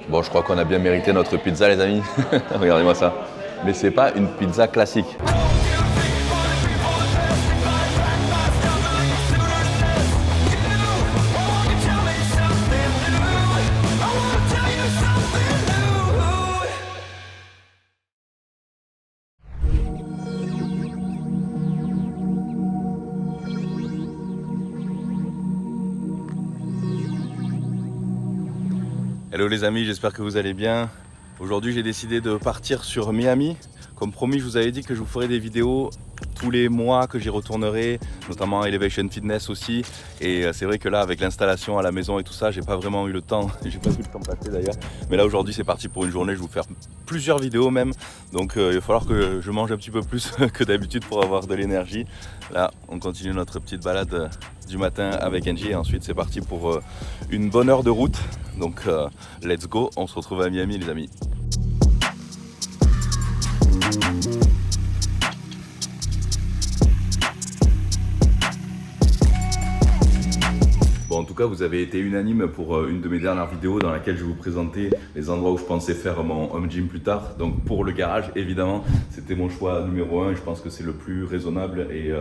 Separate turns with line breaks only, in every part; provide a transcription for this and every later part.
Bon, je crois qu'on a bien mérité notre pizza, les amis. Regardez-moi ça. Mais c'est pas une pizza classique. Hello les amis, j'espère que vous allez bien. Aujourd'hui j'ai décidé de partir sur Miami. Comme promis, je vous avais dit que je vous ferai des vidéos tous les mois, que j'y retournerai, notamment Elevation Fitness aussi. Et c'est vrai que là, avec l'installation à la maison et tout ça, j'ai pas vraiment eu le temps. J'ai pas vu le temps passer d'ailleurs. Mais là aujourd'hui c'est parti pour une journée, je vais vous faire plusieurs vidéos même. Donc il va falloir que je mange un petit peu plus que d'habitude pour avoir de l'énergie. Là on continue notre petite balade du matin avec Angie et ensuite c'est parti pour une bonne heure de route. Donc let's go, on se retrouve à Miami les amis. Bon, en tout cas, vous avez été unanime pour une de mes dernières vidéos dans laquelle je vais vous présenter les endroits où je pensais faire mon home gym plus tard. Donc pour le garage, évidemment, c'était mon choix numéro 1 et je pense que c'est le plus raisonnable et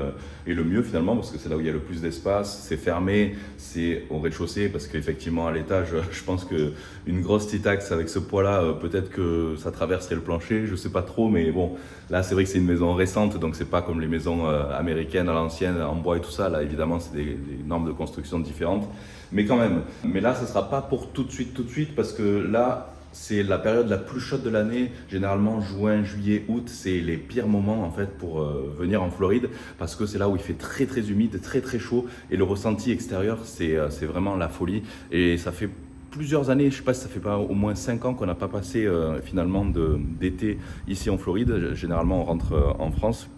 le mieux finalement parce que c'est là où il y a le plus d'espace, c'est fermé, c'est au rez-de-chaussée parce qu'effectivement à l'étage, je pense qu'une grosse T-Tax avec ce poids-là, peut-être que ça traverserait le plancher, je sais pas trop, mais bon, là c'est vrai que c'est une maison récente, donc c'est pas comme les maisons américaines à l'ancienne, en bois et tout ça, là évidemment c'est des normes de construction différentes. Mais quand même, mais là, ce ne sera pas pour tout de suite, parce que là, c'est la période la plus chaude de l'année. Généralement, juin, juillet, août, c'est les pires moments en fait pour venir en Floride, parce que c'est là où il fait très humide, très chaud, et le ressenti extérieur, c'est vraiment la folie. Et ça fait plusieurs années, je ne sais pas si ça fait pas au moins 5 ans qu'on n'a pas passé finalement d'été ici en Floride. Généralement, on rentre en France,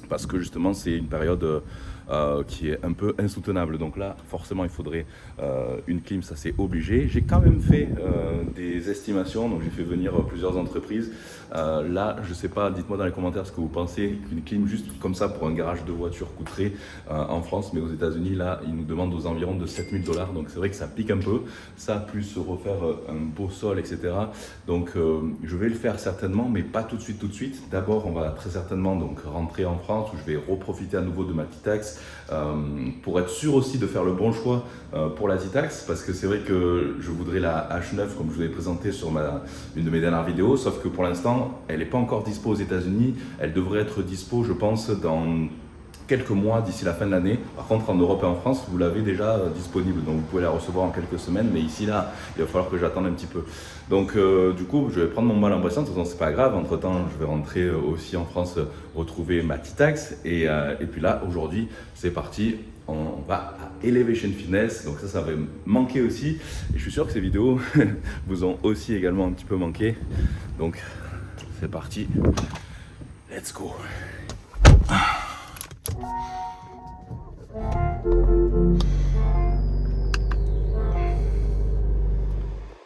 parce que justement, c'est une période qui est un peu insoutenable. Donc là, forcément, il faudrait une clim, ça c'est obligé. J'ai quand même fait des estimations, donc j'ai fait venir plusieurs entreprises. Là, je sais pas, dites-moi dans les commentaires ce que vous pensez qu'une clim juste comme ça pour un garage de voiture coûterait en France, mais aux États-Unis, là, ils nous demandent aux environs de 7 000 $. Donc c'est vrai que ça pique un peu. Ça, plus refaire un beau sol, etc. Donc je vais le faire certainement, mais pas tout de suite. D'abord, on va très certainement donc rentrer en France où je vais reprofiter à nouveau de ma T-Tax. Pour être sûr aussi de faire le bon choix pour la T-Tax, parce que c'est vrai que je voudrais la H9 comme je vous l'ai présenté sur une de mes dernières vidéos, sauf que pour l'instant elle n'est pas encore dispo aux États-Unis. Elle devrait être dispo, je pense, dans quelques mois d'ici la fin de l'année. Par contre, en Europe et en France, vous l'avez déjà disponible, donc vous pouvez la recevoir en quelques semaines, mais ici là, il va falloir que j'attende un petit peu. Donc du coup, je vais prendre mon mal en patience, de toute façon c'est pas grave, entre temps je vais rentrer aussi en France, retrouver ma T-Tax, et puis là, aujourd'hui, c'est parti, on va à Elevation Fitness, donc ça va me manquer aussi, et je suis sûr que ces vidéos vous ont aussi également un petit peu manqué, donc c'est parti, let's go.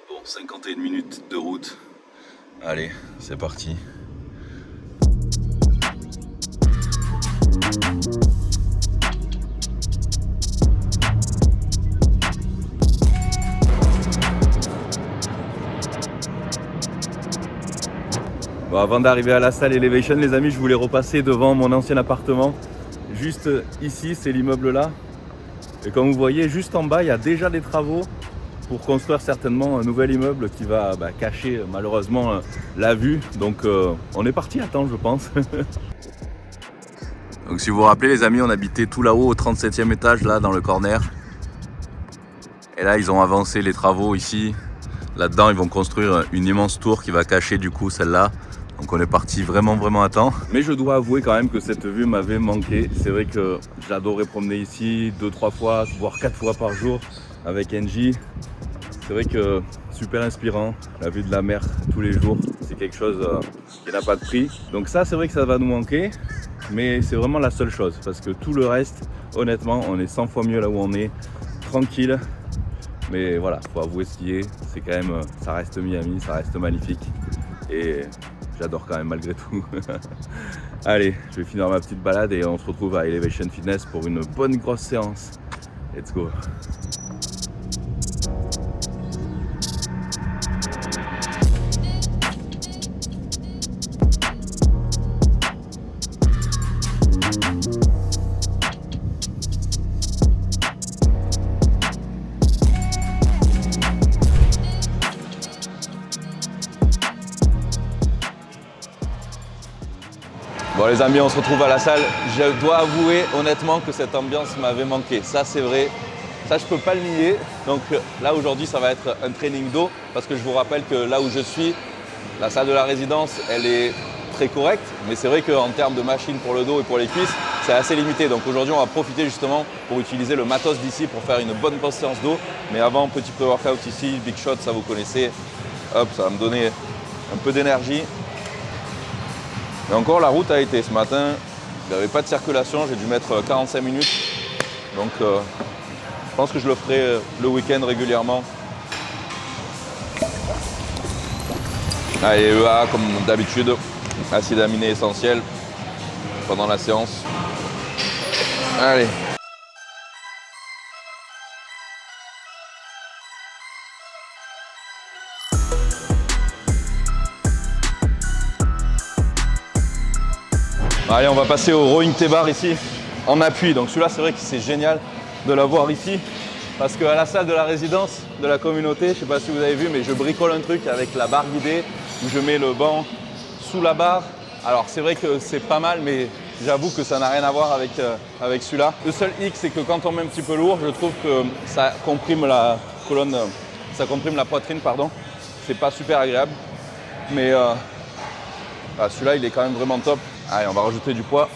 Bon, 51 minutes de route. Allez, c'est parti. Bon, avant d'arriver à la salle Elevation, les amis, je voulais repasser devant mon ancien appartement. Juste ici, c'est l'immeuble là. Et comme vous voyez, juste en bas, il y a déjà des travaux pour construire certainement un nouvel immeuble qui va cacher malheureusement la vue. Donc on est parti à temps, je pense. Donc si vous vous rappelez les amis, on habitait tout là-haut au 37e étage, là dans le corner. Et là, ils ont avancé les travaux ici. Là-dedans, ils vont construire une immense tour qui va cacher du coup celle-là. Donc on est parti vraiment à temps. Mais je dois avouer quand même que cette vue m'avait manqué. C'est vrai que j'adorais promener ici 2-3 fois, voire 4 fois par jour avec Angie. C'est vrai que super inspirant, la vue de la mer tous les jours, c'est quelque chose qui n'a pas de prix. Donc ça, c'est vrai que ça va nous manquer, mais c'est vraiment la seule chose. Parce que tout le reste, honnêtement, on est 100 fois mieux là où on est, tranquille. Mais voilà, faut avouer ce qui est, c'est quand même, ça reste Miami, ça reste magnifique. Et j'adore quand même malgré tout. Allez, je vais finir ma petite balade et on se retrouve à Elevation Fitness pour une bonne grosse séance. Let's go. Bon les amis, on se retrouve à la salle. Je dois avouer honnêtement que cette ambiance m'avait manqué. Ça c'est vrai, ça je peux pas le nier. Donc là aujourd'hui ça va être un training dos parce que je vous rappelle que là où je suis, la salle de la résidence, elle est très correcte. Mais c'est vrai qu'en termes de machines pour le dos et pour les cuisses, c'est assez limité. Donc aujourd'hui on va profiter justement pour utiliser le matos d'ici pour faire une bonne grosse séance dos. Mais avant, petit pré-workout ici, Big Shot, ça vous connaissez. Hop, ça va me donner un peu d'énergie. Et encore, la route a été ce matin, il n'y avait pas de circulation, j'ai dû mettre 45 minutes. Donc je pense que je le ferai le week-end régulièrement. Allez, EA comme d'habitude, acide aminé essentiel pendant la séance. Allez. Allez, on va passer au rowing T-bar ici, en appui. Donc celui-là, c'est vrai que c'est génial de l'avoir ici. Parce qu'à la salle de la résidence de la communauté, je ne sais pas si vous avez vu, mais je bricole un truc avec la barre guidée, où je mets le banc sous la barre. Alors c'est vrai que c'est pas mal, mais j'avoue que ça n'a rien à voir avec celui-là. Le seul hic, c'est que quand on met un petit peu lourd, je trouve que ça comprime la colonne, ça comprime la poitrine, pardon. C'est pas super agréable. Mais celui-là, il est quand même vraiment top. Allez, on va rajouter du poids.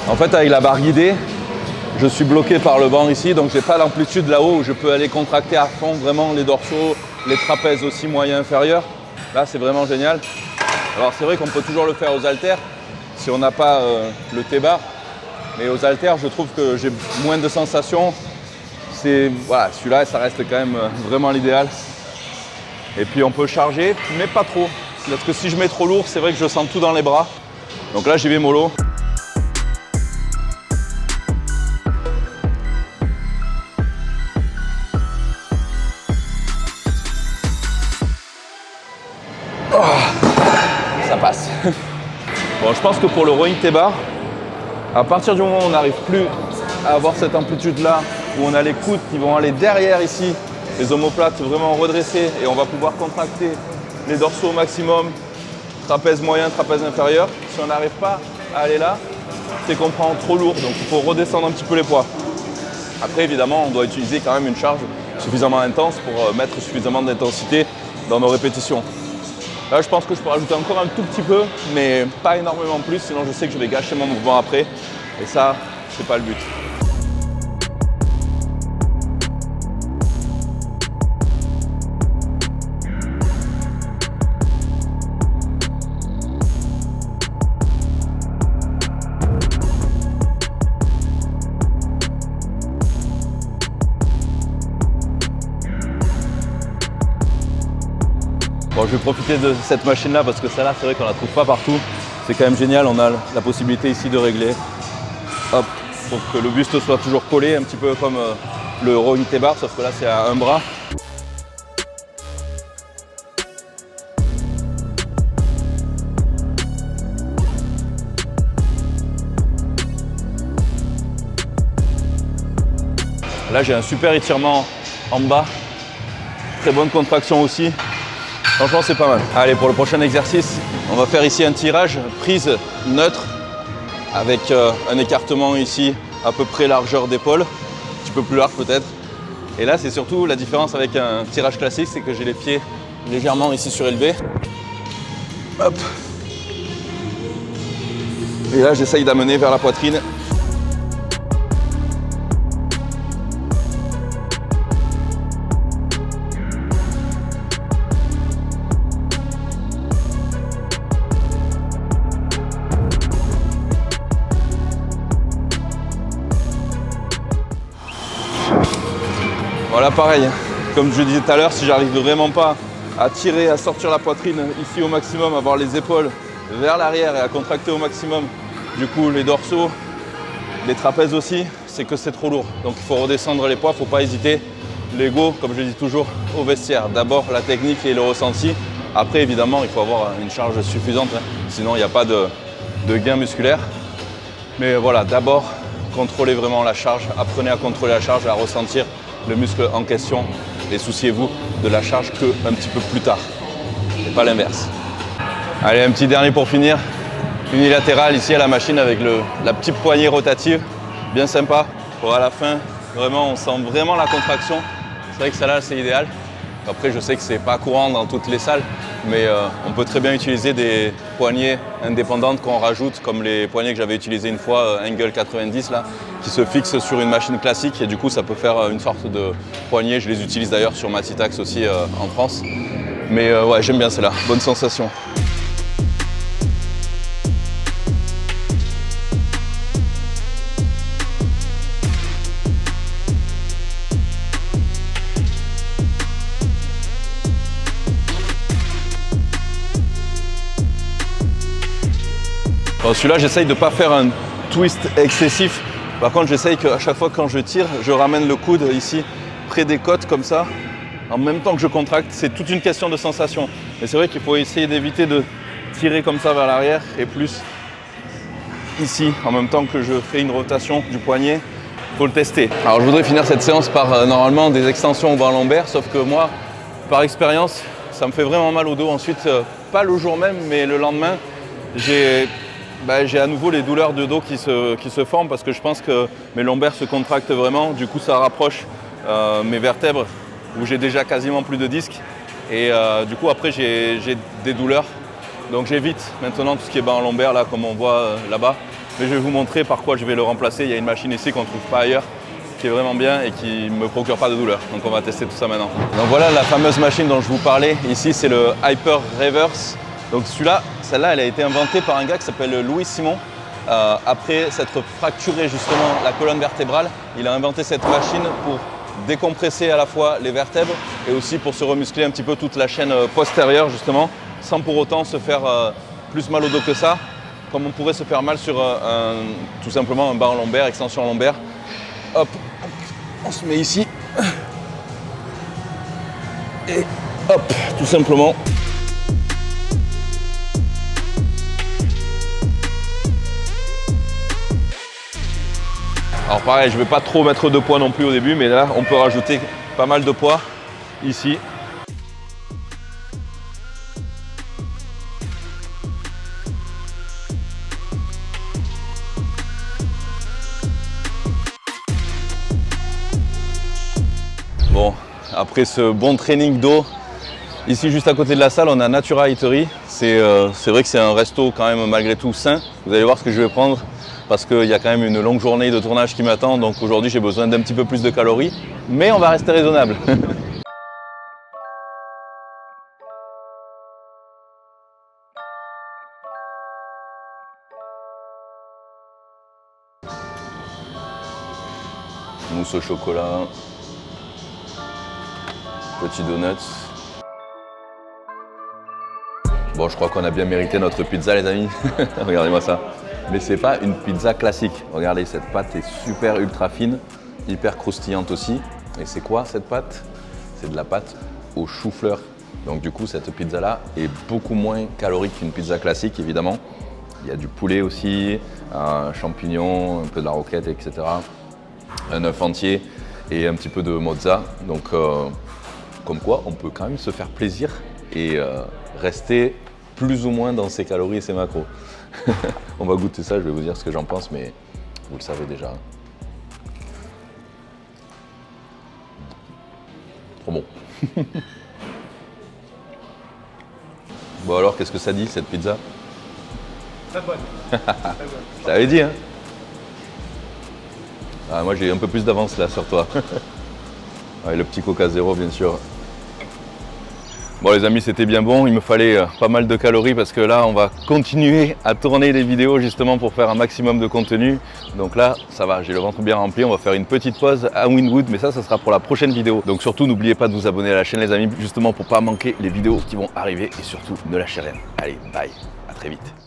En fait, avec la barre guidée, je suis bloqué par le banc ici, donc j'ai pas l'amplitude là-haut où je peux aller contracter à fond vraiment les dorsaux, les trapèzes aussi moyens inférieurs. Là, c'est vraiment génial. Alors, c'est vrai qu'on peut toujours le faire aux haltères si on n'a pas le T-bar, mais aux haltères, je trouve que j'ai moins de sensations. Voilà, celui-là, ça reste quand même vraiment l'idéal. Et puis on peut charger, mais pas trop. Parce que si je mets trop lourd, c'est vrai que je sens tout dans les bras. Donc là, j'y vais mollo. Oh, ça passe. Bon, je pense que pour le rowing T-bar, à partir du moment où on n'arrive plus à avoir cette amplitude-là, où on a les coudes qui vont aller derrière ici, les omoplates vraiment redressées et on va pouvoir contracter les dorsaux au maximum, trapèze moyen, trapèze inférieur. Si on n'arrive pas à aller là, c'est qu'on prend trop lourd, donc il faut redescendre un petit peu les poids. Après évidemment, on doit utiliser quand même une charge suffisamment intense pour mettre suffisamment d'intensité dans nos répétitions. Là, je pense que je peux rajouter encore un tout petit peu, mais pas énormément plus, sinon je sais que je vais gâcher mon mouvement après. Et ça, c'est pas le but. Bon, je vais profiter de cette machine-là parce que celle-là, c'est vrai qu'on la trouve pas partout. C'est quand même génial, on a la possibilité ici de régler. Hop, pour que le buste soit toujours collé, un petit peu comme le rowing T-bar, sauf que là, c'est à un bras. Là, j'ai un super étirement en bas. Très bonne contraction aussi. Franchement, c'est pas mal. Allez, pour le prochain exercice, on va faire ici un tirage prise neutre avec un écartement ici à peu près largeur d'épaule, un petit peu plus large peut-être. Et là, c'est surtout la différence avec un tirage classique, c'est que j'ai les pieds légèrement ici surélevés. Hop. Et là, j'essaye d'amener vers la poitrine. Voilà, pareil, comme je disais tout à l'heure, si j'arrive vraiment pas à tirer, à sortir la poitrine ici au maximum, à avoir les épaules vers l'arrière et à contracter au maximum, du coup les dorsaux, les trapèzes aussi, c'est que c'est trop lourd. Donc il faut redescendre les poids, il ne faut pas hésiter. L'ego, comme je dis toujours, au vestiaire. D'abord la technique et le ressenti. Après, évidemment, il faut avoir une charge suffisante, hein. Sinon il n'y a pas de gain musculaire. Mais voilà, d'abord, contrôlez vraiment la charge, apprenez à contrôler la charge, à ressentir le muscle en question et souciez-vous de la charge qu'un petit peu plus tard. et pas l'inverse. Allez, un petit dernier pour finir. Unilatéral ici à la machine avec la petite poignée rotative, bien sympa. Pour à la fin, vraiment, on sent vraiment la contraction. C'est vrai que celle-là, c'est idéal. Après, je sais que c'est pas courant dans toutes les salles, mais on peut très bien utiliser des poignées indépendantes qu'on rajoute, comme les poignées que j'avais utilisées une fois, Angle 90, là, qui se fixent sur une machine classique et du coup, ça peut faire une sorte de poignée. Je les utilise d'ailleurs sur ma Titax aussi en France. Mais ouais, j'aime bien celle-là, bonne sensation. Celui-là, j'essaye de ne pas faire un twist excessif. Par contre, j'essaye qu'à chaque fois quand je tire, je ramène le coude ici, près des côtes comme ça, en même temps que je contracte. C'est toute une question de sensation. Mais c'est vrai qu'il faut essayer d'éviter de tirer comme ça vers l'arrière et plus ici, en même temps que je fais une rotation du poignet. Il faut le tester. Alors, je voudrais finir cette séance par normalement des extensions au banc lombaire, sauf que moi, par expérience, ça me fait vraiment mal au dos. Ensuite, pas le jour même, mais le lendemain, j'ai à nouveau les douleurs de dos qui se forment parce que je pense que mes lombaires se contractent vraiment. Du coup, ça rapproche mes vertèbres où j'ai déjà quasiment plus de disques. Et du coup, après, j'ai des douleurs. Donc, j'évite maintenant tout ce qui est banc lombaire, là, comme on voit là-bas. Mais je vais vous montrer par quoi je vais le remplacer. Il y a une machine ici qu'on ne trouve pas ailleurs, qui est vraiment bien et qui ne me procure pas de douleur. Donc, on va tester tout ça maintenant. Donc, voilà la fameuse machine dont je vous parlais. Ici, c'est le Hyper Reverse. Donc celle-là, elle a été inventée par un gars qui s'appelle Louis Simon. Après s'être fracturé justement la colonne vertébrale, il a inventé cette machine pour décompresser à la fois les vertèbres et aussi pour se remuscler un petit peu toute la chaîne postérieure justement, sans pour autant se faire plus mal au dos que ça, comme on pourrait se faire mal sur tout simplement un banc lombaire, extension lombaire. Hop, on se met ici. Et hop, tout simplement. Alors pareil, je ne vais pas trop mettre de poids non plus au début, mais là, on peut rajouter pas mal de poids ici. Bon, après ce bon training dos, ici juste à côté de la salle, on a Natura Eatery. C'est vrai que c'est un resto quand même malgré tout sain. Vous allez voir ce que je vais prendre, parce qu'il y a quand même une longue journée de tournage qui m'attend, donc aujourd'hui j'ai besoin d'un petit peu plus de calories, mais on va rester raisonnable. Mousse au chocolat, petit donuts. Bon, je crois qu'on a bien mérité notre pizza, les amis. Regardez-moi ça. Mais c'est pas une pizza classique. Regardez, cette pâte est super ultra fine, hyper croustillante aussi. Et c'est quoi cette pâte? C'est de la pâte au chou-fleur. Donc du coup, cette pizza-là est beaucoup moins calorique qu'une pizza classique, évidemment. Il y a du poulet aussi, un champignon, un peu de la roquette, etc. Un œuf entier et un petit peu de mozza. Donc comme quoi, on peut quand même se faire plaisir et rester plus ou moins dans ses calories et ses macros. On va goûter ça, je vais vous dire ce que j'en pense, mais vous le savez déjà. Trop bon. Bon alors, qu'est-ce que ça dit cette pizza?
Très bonne.
Je t'avais dit, hein. Ah, moi j'ai un peu plus d'avance là sur toi. Ouais, le petit Coca Zéro bien sûr. Bon les amis, c'était bien bon, il me fallait pas mal de calories parce que là on va continuer à tourner des vidéos justement pour faire un maximum de contenu. Donc là ça va, j'ai le ventre bien rempli, on va faire une petite pause à Wynwood, mais ça sera pour la prochaine vidéo. Donc surtout n'oubliez pas de vous abonner à la chaîne les amis, justement pour pas manquer les vidéos qui vont arriver et surtout ne lâchez rien. Allez, bye, à très vite.